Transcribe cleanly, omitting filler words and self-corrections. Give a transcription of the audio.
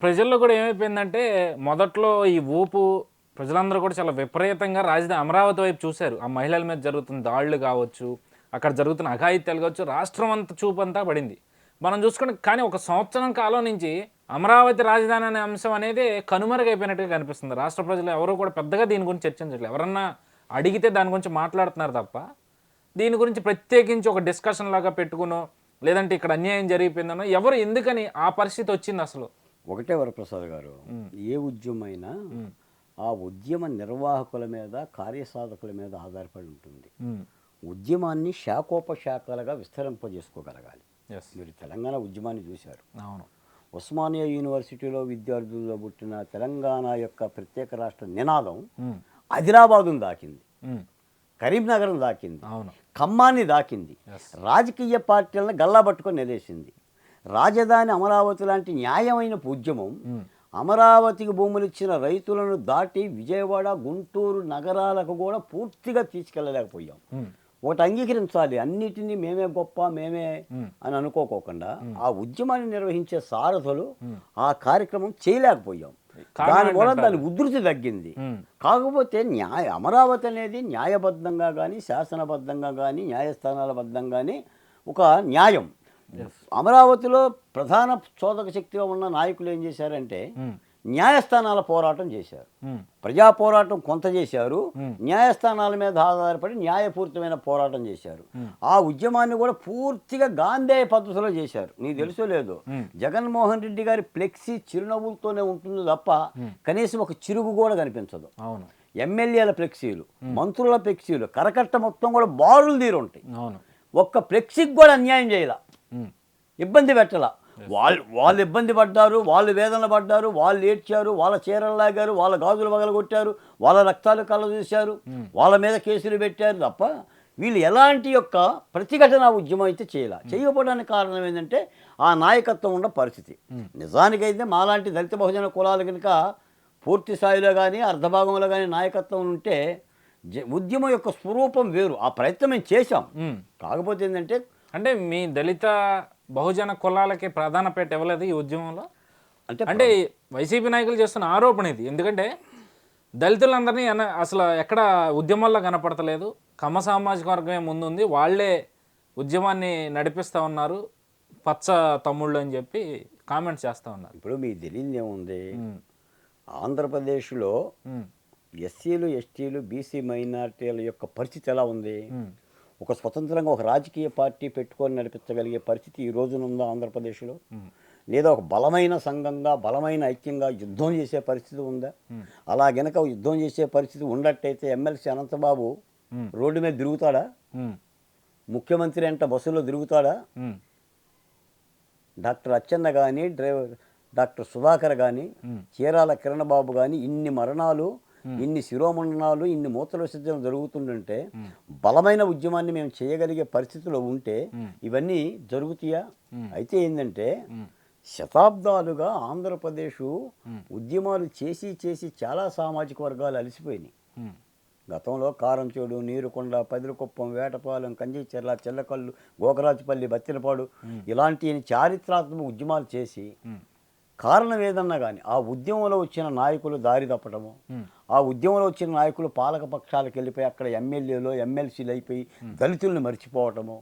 ప్రజల్లో కూడా ఏమైపోయిందంటే, మొదట్లో ఈ ఊపు ప్రజలందరూ కూడా చాలా విపరీతంగా రాజధాని అమరావతి వైపు చూసారు. ఆ మహిళల మీద జరుగుతున్న దాడులు కావచ్చు, అక్కడ జరుగుతున్న అఘాయిత్యాలు కావచ్చు, రాష్ట్రం అంతా చూపంతా పడింది. మనం చూసుకుంటే కానీ ఒక సంవత్సరం కాలం నుంచి అమరావతి రాజధాని అనే అంశం అనేది కనుమరుగైపోయినట్టుగా కనిపిస్తుంది. రాష్ట్ర ప్రజలు ఎవరు కూడా పెద్దగా దీని గురించి చర్చించట్లేదు. ఎవరన్నా అడిగితే దాని గురించి మాట్లాడుతున్నారు తప్ప, దీని గురించి ప్రత్యేకించి ఒక డిస్కషన్ లాగా పెట్టుకునో, లేదంటే ఇక్కడ అన్యాయం జరిగిపోయిందనో ఎవరు ఎందుకని ఆ పరిస్థితి వచ్చిందసలు? ఒకటే వరప్రసాద్ గారు, ఏ ఉద్యమైనా హ్మ్. ఆ ఉద్యమ నిర్వాహకుల మీద, కార్యసాధకుల మీద ఆధారపడి ఉంటుంది. హ్మ్. ఉద్యమాన్ని శాఖోపశాఖలుగా విస్తరింపజేసుకోగలగాలి. యెస్. మీరు తెలంగాణ ఉద్యమాన్ని చూశారు. అవును. ఉస్మానియా యూనివర్సిటీలో విద్యార్థుల్లో పుట్టిన తెలంగాణ యొక్క ప్రత్యేక రాష్ట్ర నినాదం హ్మ్. ఆదిలాబాదును దాకింది, హ్మ్. కరీంనగర్ను దాకింది, అవును. ఖమ్మాన్ని దాకింది, యెస్. రాజకీయ పార్టీలను గల్లాబట్టుకొని నిలేసింది. రాజధాని అమరావతి లాంటి న్యాయమైన ఉద్యమం హ్మ్. అమరావతికి భూములు ఇచ్చిన రైతులను దాటి విజయవాడ, గుంటూరు నగరాలకు కూడా పూర్తిగా తీసుకెళ్ళలేకపోయాం. హ్మ్. ఒకటి అంగీకరించాలి, అన్నిటినీ మేమే గొప్ప, మేమే హ్మ్. అని అనుకోకోకుండా ఆ ఉద్యమాన్ని నిర్వహించే సారథులు ఆ కార్యక్రమం చేయలేకపోయాం. కారణం దానివల్ల ఏంటంటారు? దాని ఉధృతి తగ్గింది. హ్మ్. కాకపోతే అమరావతి అనేది న్యాయబద్ధంగా కానీ, శాసనబద్ధంగా కానీ, న్యాయస్థానాల బద్ధంగా కానీ ఒక న్యాయం. యెస్. అమరావతిలో ప్రధాన చోదక శక్తిగా ఉన్న నాయకులు ఏం చేశారంటే హ్మ్. న్యాయస్థానాల పోరాటం చేశారు. హ్మ్. ప్రజా పోరాటం కొంత చేశారు, హ్మ్. న్యాయస్థానాల మీద ఆధారపడి న్యాయపూరితమైన పోరాటం చేశారు. హ్మ్. ఆ ఉద్యమాన్ని కూడా పూర్తిగా గాంధేయ పద్ధతిలో చేశారు. నీకు తెలుసో లేదో, హ్మ్. జగన్మోహన్ రెడ్డి గారి ఫ్లెక్సీ చిరునవ్వులతోనే ఉంటుంది తప్ప కనీసం ఒక చిరుగు కూడా కనిపించదు. అవును. ఎమ్మెల్యేల ఫ్లెక్సీలు, మంత్రుల ఫ్లెక్సీలు, కరకట్ట మొత్తం కూడా బారులు తీరుంటాయి. అవును. ఒక్క ఫ్లెక్సీకి కూడా అన్యాయం చేయాల, హ్మ్. ఇబ్బంది పెట్టాల. వాళ్ళు ఇబ్బంది పడ్డారు, వాళ్ళు వేదన పడ్డారు, వాళ్ళు ఏడ్చారు, వాళ్ళ చీరలు లాగారు, వాళ్ళ గాజులు పగలగొట్టారు, వాళ్ళ రక్తాలు కళ్ళ చూశారు, వాళ్ళ మీద కేసులు పెట్టారు తప్ప వీళ్ళు ఎలాంటి యొక్క ప్రతిఘటన ఉద్యమం అయితే చేయకపోవడానికి కారణం ఏంటంటే ఆ నాయకత్వం ఉన్న పరిస్థితి. నిజానికైతే మాలాంటి దళిత బహుజన కులాలు కనుక పూర్తి స్థాయిలో కానీ అర్ధభాగంలో కానీ నాయకత్వం ఉంటే ఉద్యమం యొక్క స్వరూపం వేరు. ఆ ప్రయత్నం మేము చేశాం. హ్మ్. కాకపోతే ఏంటంటే అంటే మీ దళిత బహుజన కులాలకి ప్రాధాన్యత ఇవ్వలేదు ఈ ఉద్యమంలో? అంటే అంటే వైసీపీ నాయకులు చేస్తున్న ఆరోపణ ఇది. ఎందుకంటే దళితులందరినీ అసలు ఎక్కడ ఉద్యమాల్లో కనపడతలేదు. కమ్మ సామాజిక వర్గమే ముందుంది. వాళ్ళే ఉద్యమాన్ని నడిపిస్తా ఉన్నారు. పచ్చ తమ్ముళ్ళు అని చెప్పి కామెంట్స్ చేస్తా ఉన్నారు. ఇప్పుడు మీకు తెలియదు ఏముంది, హ్మ్. ఆంధ్రప్రదేశ్లో హ్మ్. ఎస్సీలు, ఎస్టీలు, బీసీ మైనారిటీల యొక్క పరిస్థితి ఎలా ఉంది? హ్మ్. ఒక స్వతంత్రంగా ఒక రాజకీయ పార్టీ పెట్టుకొని నడిపించగలిగే పరిస్థితి ఈ రోజున ఉందా ఆంధ్రప్రదేశ్లో? లేదా ఒక బలమైన సంఘంగా, బలమైన ఐక్యంగా యుద్ధం చేసే పరిస్థితి ఉందా? అలా గనక యుద్ధం చేసే పరిస్థితి ఉన్నట్టయితే ఎమ్మెల్సీ అనంతబాబు రోడ్డు మీద తిరుగుతాడా? హ్మ్. ముఖ్యమంత్రి అంట బస్సులో తిరుగుతాడా? హ్మ్. డాక్టర్ అచ్చెన్న కానీ, డాక్టర్ సుధాకర్ కానీ, చీరాల కిరణ్ బాబు కానీ, ఇన్ని మరణాలు, ఇన్ని శిరోమండనాలు, ఇన్ని మూత్ర విసర్జనలు జరుగుతుందంటే బలమైన ఉద్యమాన్ని మేము చేయగలిగే పరిస్థితిలో ఉంటే ఇవన్నీ జరుగుతాయా? అయితే ఏంటంటే శతాబ్దాలుగా ఆంధ్రప్రదేశ్ ఉద్యమాలు చేసి చేసి చాలా సామాజిక వర్గాలు అలసిపోయినాయి. హ్మ్. గతంలో కారంచేడు, నీరుకొండ, పదిరికుప్పం, వేటపాలెం, కంచిచెర్ల, చిల్లకల్లు, గోకరాజుపల్లి, బత్తినపాడు ఇలాంటి చారిత్రాత్మక ఉద్యమాలు చేసి కారణం ఏదన్నా కానీ ఆ ఉద్యమంలో వచ్చిన నాయకులు దారి తప్పటము, ఆ ఉద్యమంలో వచ్చిన నాయకులు పాలక పక్షాలకు వెళ్ళిపోయి అక్కడ ఎమ్మెల్యేలు, ఎమ్మెల్సీలు అయిపోయి దళితుల్ని మర్చిపోవటము,